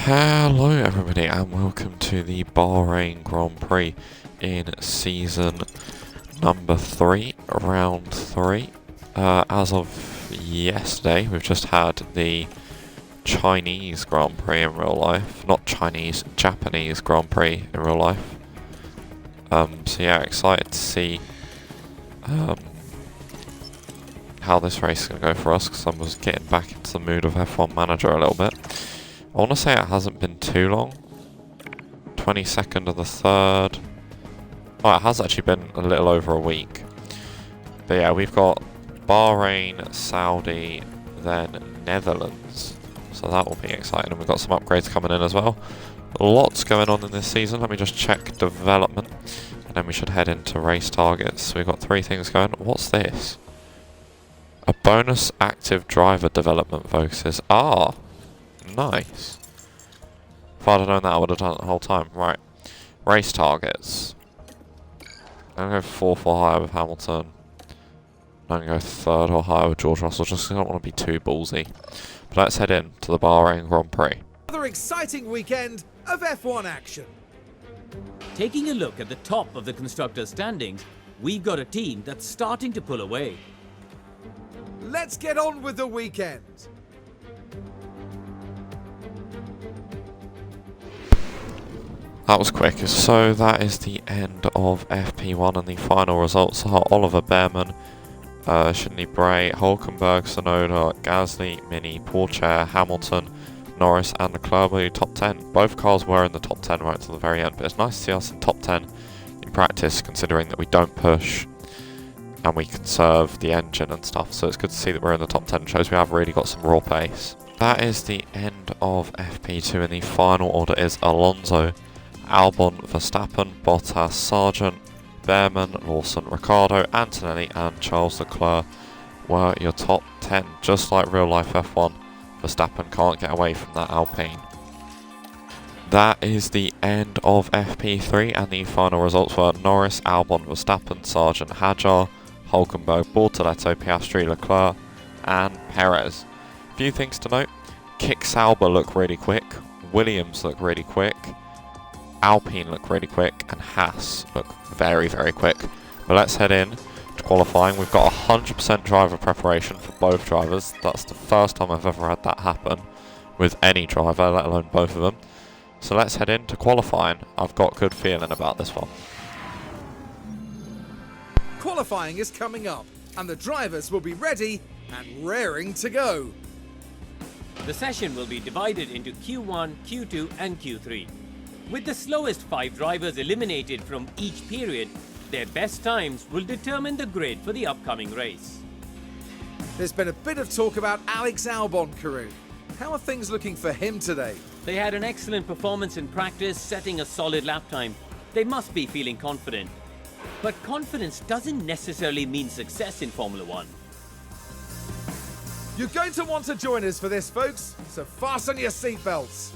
Hello everybody and welcome to the Bahrain Grand Prix in season number 3, round 3. As of yesterday we've just had the Chinese Grand Prix in real life, not Chinese, Japanese Grand Prix in real life. So yeah, excited to see how this race is going to go for us, because I was getting back into the mood of F1 Manager a little bit. I want to say it hasn't been too long. 22nd of the 3rd. Oh, it has actually been a little over a week. But yeah, we've got Bahrain, Saudi, then Netherlands. So that will be exciting. And we've got some upgrades coming in as well. Lots going on in this season. Let me just check development. And then we should head into race targets. So we've got 3 things going. What's this? A bonus active driver development focuses. Ah! Nice. If I'd have known that, I would have done it the whole time. Right. Race targets. I'm going to go 4th or higher with Hamilton. I'm going to go 3rd or higher with George Russell, just because I don't want to be too ballsy. But let's head in to the Bahrain Grand Prix. Another exciting weekend of F1 action. Taking a look at the top of the constructors' standings, we've got a team that's starting to pull away. Let's get on with the weekend. That was quick. So that is the end of FP1, and the final results are Oliver Behrman, Shinley Bray, Hulkenberg, Sonoda, Gasly, Mini, Pourchaire, Hamilton, Norris and Leclerc were top 10. Both cars were in the top 10 right to the very end, but it's nice to see us in top 10 in practice, considering that we don't push and we conserve the engine and stuff, so it's good to see that we're in the top 10. It shows we have really got some raw pace. That is the end of FP2, and the final order is Alonso, Albon, Verstappen, Bottas, Sargent, Behrman, Lawson, Ricciardo, Antonelli and Charles Leclerc were your top 10. Just like real life F1, Verstappen can't get away from that Alpine. That is the end of FP3, and the final results were Norris, Albon, Verstappen, Sargent, Hadjar, Hulkenberg, Bortoletto, Piastri, Leclerc and Perez. Few things to note: Kick Sauber look really quick, Williams look really quick, Alpine look really quick, and Haas look very, very quick. But let's head in to qualifying. We've got 100% driver preparation for both drivers. That's the first time I've ever had that happen with any driver, let alone both of them. So let's head into qualifying. I've got good feeling about this one. Qualifying is coming up, and the drivers will be ready and raring to go. The session will be divided into Q1, Q2 and Q3. With the slowest 5 drivers eliminated from each period, their best times will determine the grid for the upcoming race. There's been a bit of talk about Alex Albon, Karun. How are things looking for him today? They had an excellent performance in practice, setting a solid lap time. They must be feeling confident. But confidence doesn't necessarily mean success in Formula 1. You're going to want to join us for this, folks, so fasten your seatbelts.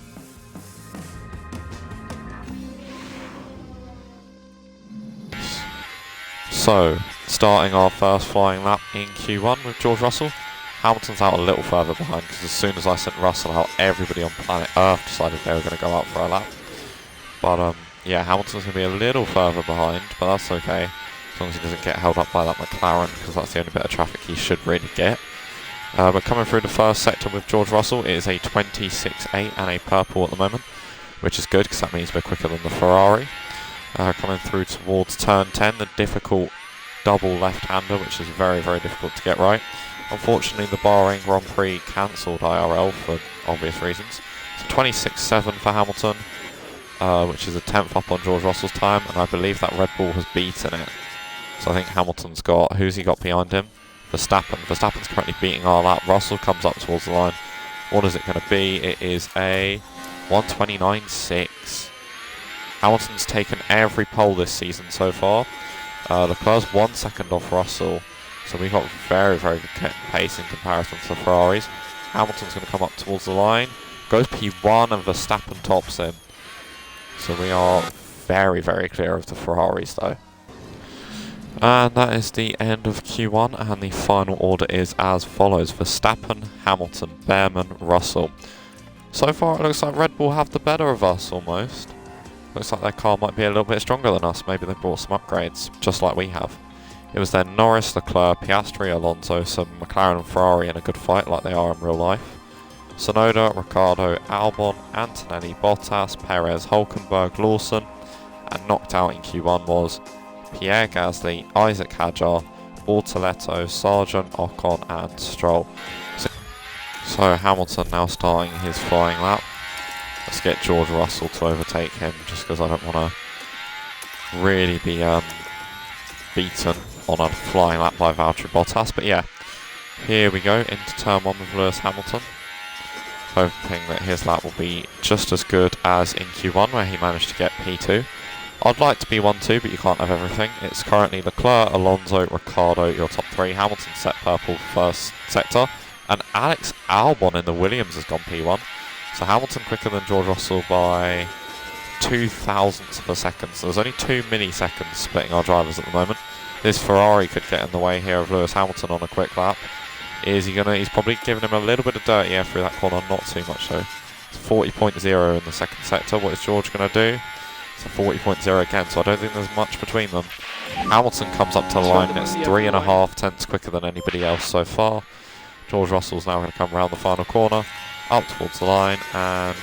So, starting our first flying lap in Q1 with George Russell. Hamilton's out a little further behind, because as soon as I sent Russell out, everybody on planet Earth decided they were going to go out for a lap. But yeah, Hamilton's going to be a little further behind, but that's okay, as long as he doesn't get held up by that McLaren, because that's the only bit of traffic he should really get. But coming through the first sector with George Russell, it is a 26.8 and a purple at the moment, which is good, because that means we're quicker than the Ferrari. Coming through towards turn 10, the difficult double left-hander, which is very, very difficult to get right. Unfortunately, the Bahrain Grand Prix cancelled IRL for obvious reasons. So 26.7 for Hamilton, which is a 10th up on George Russell's time, and I believe that Red Bull has beaten it. So I think Hamilton's got, who's he got behind him? Verstappen. Verstappen's currently beating our lap. Russell comes up towards the line. What is it going to be? It is a 129.6. Hamilton's taken every pole this season so far. Leclerc's 1 second off Russell, so we got very, very good pace in comparison to the Ferraris. Hamilton's going to come up towards the line, goes P1 and Verstappen tops him. So we are very, very clear of the Ferraris though. And that is the end of Q1, and the final order is as follows: Verstappen, Hamilton, Behrman, Russell. So far it looks like Red Bull have the better of us almost. Looks like their car might be a little bit stronger than us. Maybe they brought some upgrades, just like we have. It was then Norris, Leclerc, Piastri, Alonso, some McLaren and Ferrari in a good fight like they are in real life. Tsunoda, Ricciardo, Albon, Antonelli, Bottas, Perez, Hulkenberg, Lawson, and knocked out in Q1 was Pierre Gasly, Isaac Hadjar, Bortoletto, Sargent, Ocon and Stroll. So Hamilton now starting his flying lap. Let's get George Russell to overtake him, just because I don't want to really be beaten on a flying lap by Valtteri Bottas. But yeah, here we go into turn 1 with Lewis Hamilton. Hoping that his lap will be just as good as in Q1 where he managed to get P2. I'd like to be 1-2, but you can't have everything. It's currently Leclerc, Alonso, Ricciardo, your top 3. Hamilton set purple first sector. And Alex Albon in the Williams has gone P1. So Hamilton quicker than George Russell by 0.02 of a second. So there's only 2 milliseconds splitting our drivers at the moment. This Ferrari could get in the way here of Lewis Hamilton on a quick lap. Is he gonna? He's probably giving him a little bit of dirty air through that corner, not too much though. It's 40.0 in the second sector. What is George gonna do? It's a 40.0 again, so I don't think there's much between them. Hamilton comes up to the line and it's 3.5 tenths quicker than anybody else so far. George Russell's now going to come around the final corner, up towards the line, and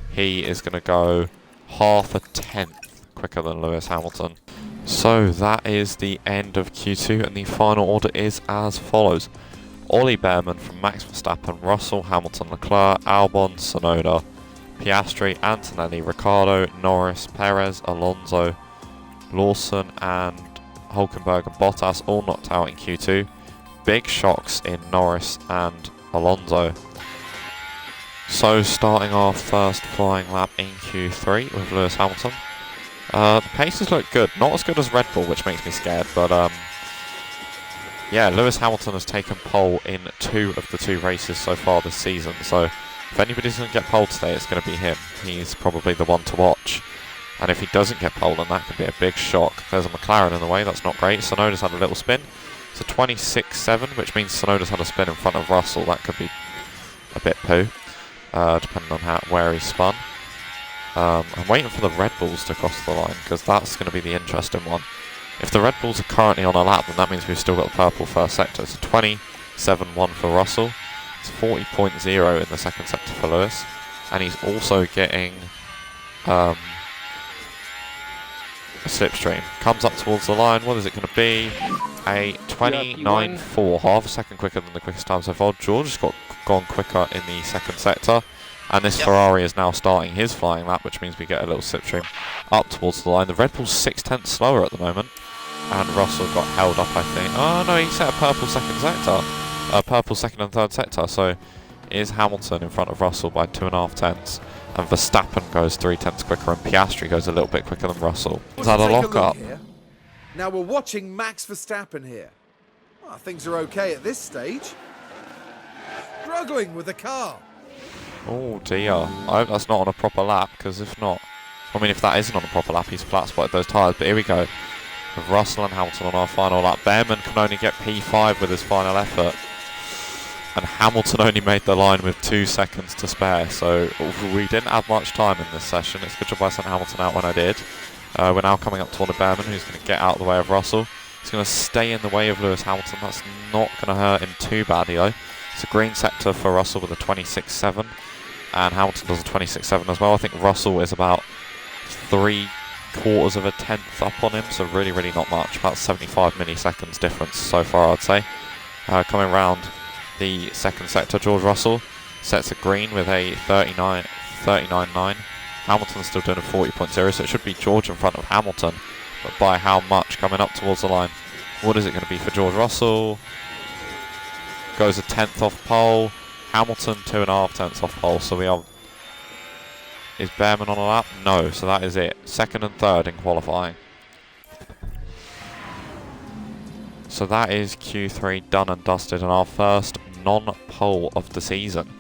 he is going to go 0.5 tenth quicker than Lewis Hamilton. So that is the end of Q2, and the final order is as follows. Ollie Behrman from Max Verstappen, Russell, Hamilton, Leclerc, Albon, Tsunoda, Piastri, Antonelli, Ricciardo, Norris, Perez, Alonso, Lawson and Hulkenberg and Bottas all knocked out in Q2. Big shocks in Norris and Alonso. So starting our first flying lap in Q3 with Lewis Hamilton. The paces look good, not as good as Red Bull, which makes me scared, but yeah, Lewis Hamilton has taken pole in 2 of the 2 races so far this season, so if anybody's going to get pole today, it's going to be him. He's probably the one to watch. And if he doesn't get pole, then that could be a big shock. There's a McLaren in the way, that's not great. Tsunoda's had a little spin. It's a 26.7, which means Tsunoda's had a spin in front of Russell. That could be a bit poo, depending on where he spun. I'm waiting for the Red Bulls to cross the line, because that's going to be the interesting one. If the Red Bulls are currently on a lap, then that means we've still got the purple first sector. It's a 27.1 for Russell. It's 40.0 in the second sector for Lewis. And he's also getting a slipstream. Comes up towards the line. What is it going to be? A 29.4, half a second quicker than the quickest time so far. George has gone quicker in the second sector. And this Ferrari is now starting his flying lap, which means we get a little slipstream up towards the line. The Red Bull's 0.6 slower at the moment. And Russell got held up, I think. Oh no, he set a purple second sector. Purple second and third sector. So is Hamilton in front of Russell by 2.5 tenths. And Verstappen goes 3 tenths quicker, and Piastri goes a little bit quicker than Russell. Is that a lock-up? Now we're watching Max Verstappen here. Well, things are okay at this stage. Struggling with the car. Oh dear. I hope that's not on a proper lap, because if not... I mean, if that isn't on a proper lap, he's flat spotted those tyres. But here we go. With Russell and Hamilton on our final lap. Behrman can only get P5 with his final effort. And Hamilton only made the line with 2 seconds to spare, so we didn't have much time in this session. It's a good job I sent Hamilton out when I did. We're now coming up to Ollie Behrman, who's going to get out of the way of Russell. He's going to stay in the way of Lewis Hamilton. That's not going to hurt him too badly though. It's a green sector for Russell with a 26.7, and Hamilton does a 26.7 as well. I think Russell is about 3/4 of a tenth up on him, so really, really not much. About 75 milliseconds difference so far, I'd say. Coming round the second sector, George Russell sets a green with a 39.9. Hamilton's still doing a 40.0, so it should be George in front of Hamilton, but by how much coming up towards the line? What is it going to be for George Russell? Goes a tenth off pole. Hamilton 2.5 tenths off pole, so we are... Is Behrman on a lap? No, so that is it. Second and third in qualifying. So that is Q3 done and dusted, and our first non-pole of the season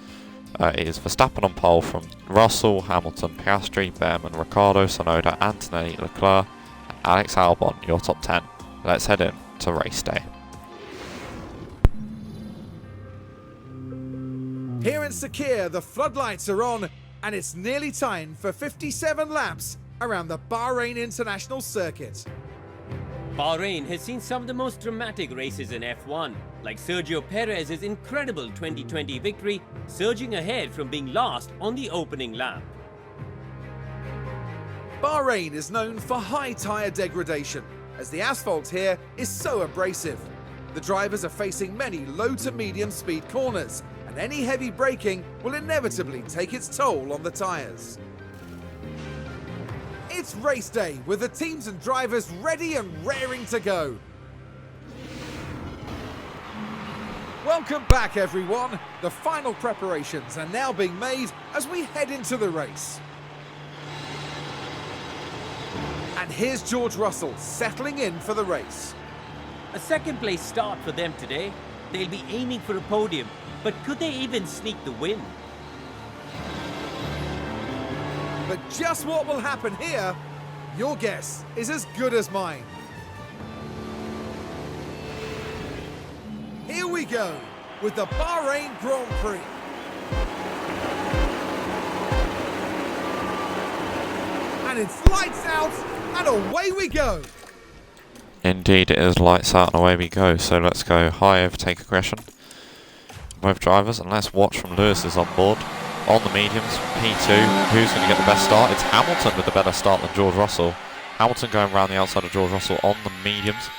is Verstappen on pole from Russell, Hamilton, Piastri, Behrman, Ricciardo, Tsunoda, Antonelli, Leclerc, and Alex Albon, your top 10. Let's head in to race day. Here in Sakir, the floodlights are on, and it's nearly time for 57 laps around the Bahrain International Circuit. Bahrain has seen some of the most dramatic races in F1, like Sergio Perez's incredible 2020 victory, surging ahead from being last on the opening lap. Bahrain is known for high tyre degradation, as the asphalt here is so abrasive. The drivers are facing many low to medium speed corners, and any heavy braking will inevitably take its toll on the tyres. It's race day, with the teams and drivers ready and raring to go. Welcome back, everyone. The final preparations are now being made as we head into the race. And here's George Russell settling in for the race. A second place start for them today. They'll be aiming for a podium, but could they even sneak the win? But just what will happen here, your guess is as good as mine. Here we go with the Bahrain Grand Prix. And it's lights out and away we go. Indeed, it is lights out and away we go. So let's go high overtake aggression. Both drivers, and let's watch from Lewis's on board. On the mediums, P2, who's going to get the best start? It's Hamilton with the better start than George Russell. Hamilton going around the outside of George Russell on the mediums.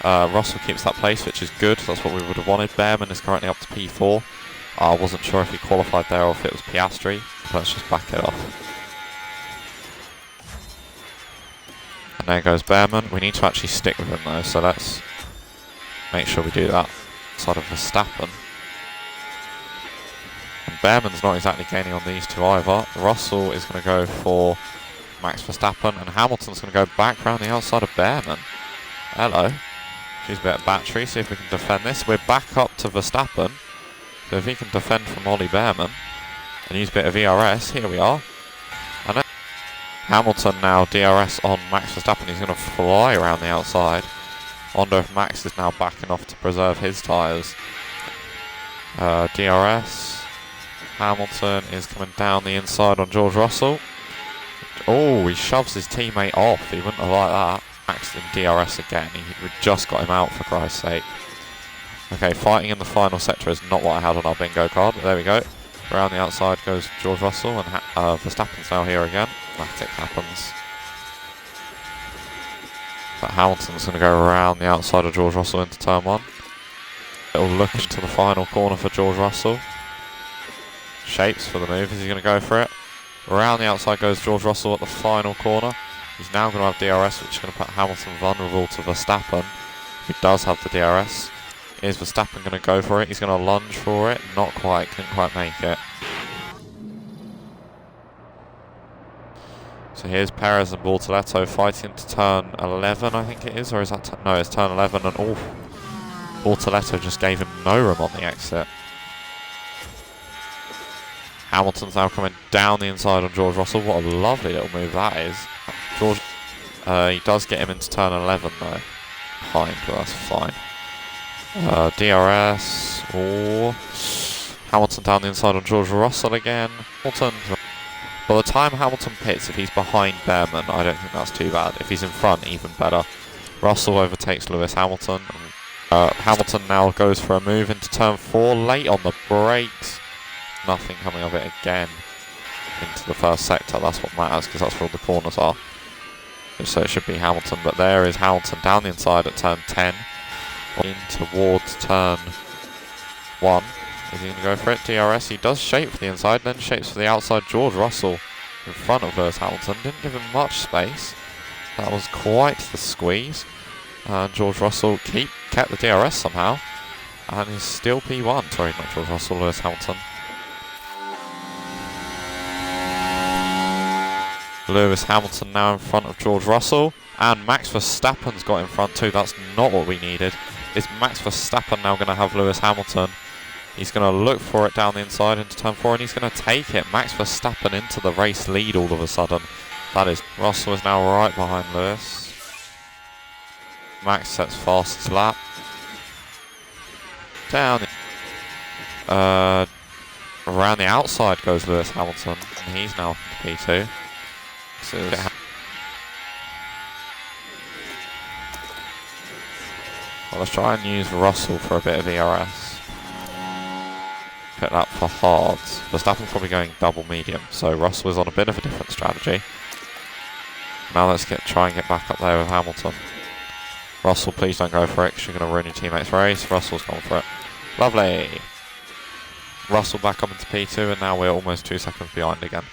Russell keeps that place, which is good. That's what we would have wanted. Behrman is currently up to P4. I wasn't sure if he qualified there or if it was Piastri. Let's just back it off. And there goes Behrman. We need to actually stick with him though, so let's make sure we do that. Side of Verstappen. Behrman's not exactly gaining on these two either. Russell is going to go for Max Verstappen, and Hamilton's going to go back round the outside of Behrman. Hello. She's a bit of battery, see if we can defend this. We're back up to Verstappen. So if he can defend from Ollie Behrman and use a bit of ERS, here we are. And Hamilton now DRS on Max Verstappen. He's going to fly around the outside. I wonder if Max is now backing off to preserve his tyres. DRS. Hamilton is coming down the inside on George Russell. Oh, he shoves his teammate off. He wouldn't have liked that. Max in DRS again. He just got him out, for Christ's sake. Okay, fighting in the final sector is not what I had on our bingo card, but there we go. Around the outside goes George Russell, and Verstappen's now here again. That happens. But Hamilton's going to go around the outside of George Russell into turn one. It'll look into the final corner for George Russell. Shapes for the move. Is he going to go for it? Around the outside goes George Russell at the final corner. He's now going to have DRS, which is going to put Hamilton vulnerable to Verstappen, who does have the DRS. Is Verstappen going to go for it? He's going to lunge for it. Not quite. Couldn't quite make it. So here's Perez and Bortoletto fighting to turn 11, I think it is. Or is that... no, it's turn 11. And Bortoletto just gave him no room on the exit. Hamilton's now coming down the inside on George Russell. What a lovely little move that is. George, he does get him into turn 11 though. Behind, but that's fine. DRS. Oh. Hamilton down the inside on George Russell again. Hamilton. By the time Hamilton pits, if he's behind Behrman, I don't think that's too bad. If he's in front, even better. Russell overtakes Lewis Hamilton. Hamilton now goes for a move into turn 4, late on the brakes. Nothing coming of it again into the first sector. That's what matters, because that's where all the corners are. So it should be Hamilton, but there is Hamilton down the inside at turn 10. In towards turn 1. Is he going to go for it? DRS. He does shape for the inside, then shapes for the outside. George Russell in front of Lewis Hamilton. Didn't give him much space. That was quite the squeeze. And George Russell kept the DRS somehow. And is still P1. Sorry, not George Russell, Lewis Hamilton. Lewis Hamilton now in front of George Russell. And Max Verstappen's got in front too. That's not what we needed. Is Max Verstappen now going to have Lewis Hamilton? He's going to look for it down the inside into turn 4, and he's going to take it. Max Verstappen into the race lead all of a sudden. That is, Russell is now right behind Lewis. Max sets fastest lap. Down. Around around the outside goes Lewis Hamilton, and he's now P2. Well, let's try and use Russell for a bit of ERS. Pit that for hards. Verstappen's probably going double medium, so Russell is on a bit of a different strategy. Now let's try and get back up there with Hamilton. Russell, please don't go for it, 'cause you're going to ruin your teammate's race. Russell's gone for it. Lovely. Russell back up into P2, and now we're almost 2 seconds behind again.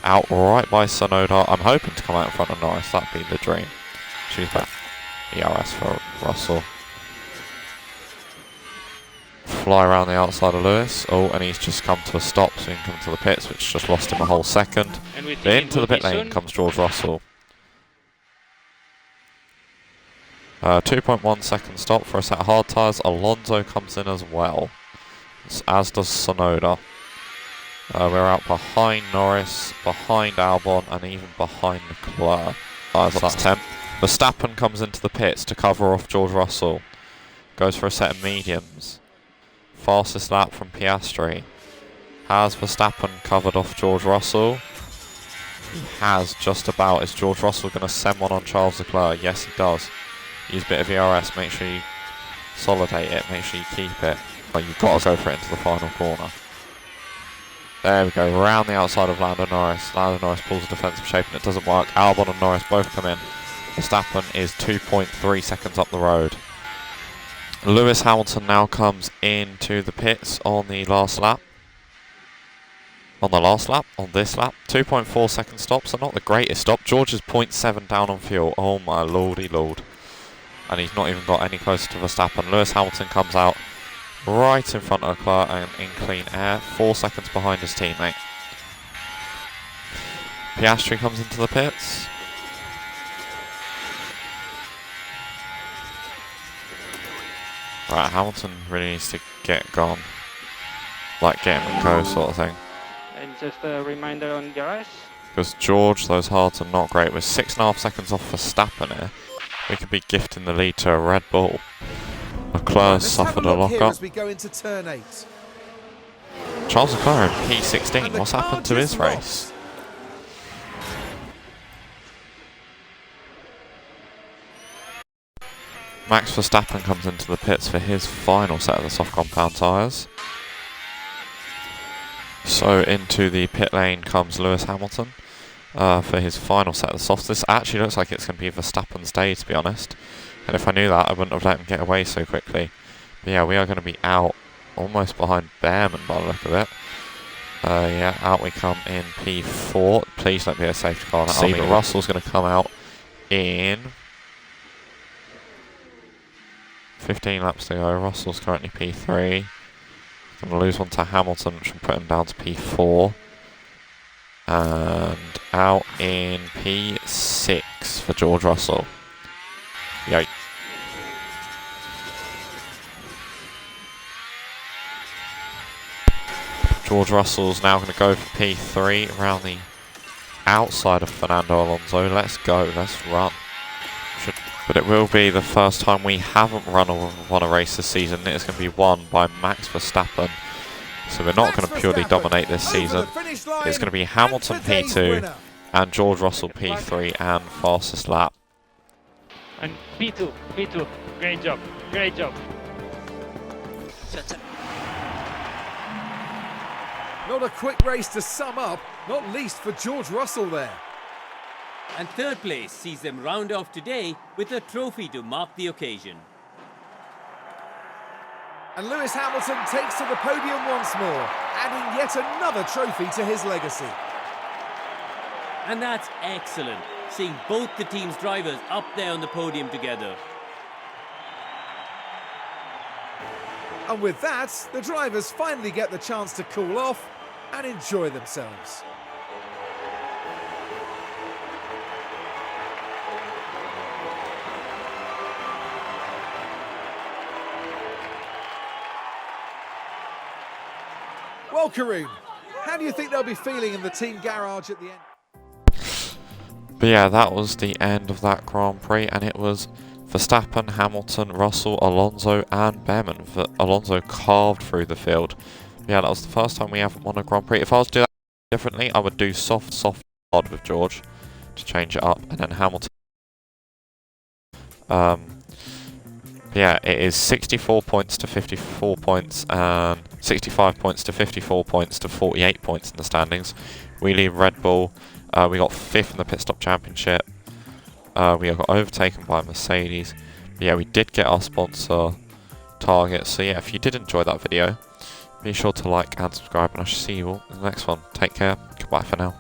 Out right by Tsunoda. I'm hoping to come out in front of Norris. That'd be the dream. Choose back. ERS for Russell. Fly around the outside of Lewis. Oh, and he's just come to a stop, so he can come to the pits, which just lost him a whole second. Into the pit lane comes George Russell. 2.1 second stop for a set of hard tyres. Alonso comes in as well, as does Tsunoda. We're out behind Norris, behind Albon, and even behind Leclerc. That's 10. Verstappen comes into the pits to cover off George Russell. Goes for a set of mediums. Fastest lap from Piastri. Has Verstappen covered off George Russell? He has, just about. Is George Russell going to send one on Charles Leclerc? Yes, he does. Use a bit of ERS, make sure you consolidate it, make sure you keep it. But you've got to go for it into the final corner. There we go, round the outside of Lando Norris. Lando Norris pulls a defensive shape and it doesn't work. Albon and Norris both come in. Verstappen is 2.3 seconds up the road. Lewis Hamilton now comes into the pits on the last lap. On this lap. 2.4 second stop, so not the greatest stop. George is 0.7 down on fuel. Oh my lordy lord. And he's not even got any closer to Verstappen. Lewis Hamilton comes out right in front of Leclerc and in clean air. 4 seconds behind his teammate. Piastri comes into the pits. Right, Hamilton really needs to get gone. Like get him and go sort of thing. And just a reminder on DRS. Because George, those hards are not great. With 6.5 seconds off Verstappen here, we could be gifting the lead to a Red Bull. Leclerc suffered a lock-up. As we go into turn 8. Charles Leclerc in P16. What's happened to his race? Max Verstappen comes into the pits for his final set of the soft compound tyres. So into the pit lane comes Lewis Hamilton for his final set of the softs. This actually looks like it's going to be Verstappen's day, to be honest. And if I knew that, I wouldn't have let him get away so quickly. But yeah, we are going to be out almost behind Behrman by the look of it. Yeah, out we come in P4. Please let me be a safety car. I mean, Russell's going to come out in 15 laps to go. Russell's currently P3. Going to lose one to Hamilton, which will put him down to P4. And out in P6 for George Russell. Yikes. George Russell's now going to go for P3 around the outside of Fernando Alonso. Let's go, let's run. But it will be the first time we haven't won a race this season. It's going to be won by Max Verstappen. So we're not going to purely dominate this season. It's going to be Hamilton P2 and George Russell P3 and fastest lap. And P2, great job, great job. Not a quick race to sum up, not least for George Russell there. And third place sees them round off today with a trophy to mark the occasion. And Lewis Hamilton takes to the podium once more, adding yet another trophy to his legacy. And that's excellent, seeing both the team's drivers up there on the podium together. And with that, the drivers finally get the chance to cool off and enjoy themselves. Well, Karun, how do you think they'll be feeling in the team garage at the end? But yeah, that was the end of that Grand Prix, and it was Verstappen, Hamilton, Russell, Alonso and Behrman. Alonso carved through the field. Yeah, that was the first time we haven't won a Grand Prix. If I was to do that differently, I would do soft, hard with George to change it up, and then Hamilton. Yeah, it is 64 points to 54 points, and 65 points to 54 points to 48 points in the standings. We lead Red Bull. We got 5th in the pit stop championship. We got overtaken by Mercedes. But yeah, we did get our sponsor target. So yeah, if you did enjoy that video, be sure to like and subscribe, and I shall see you all in the next one. Take care. Goodbye for now.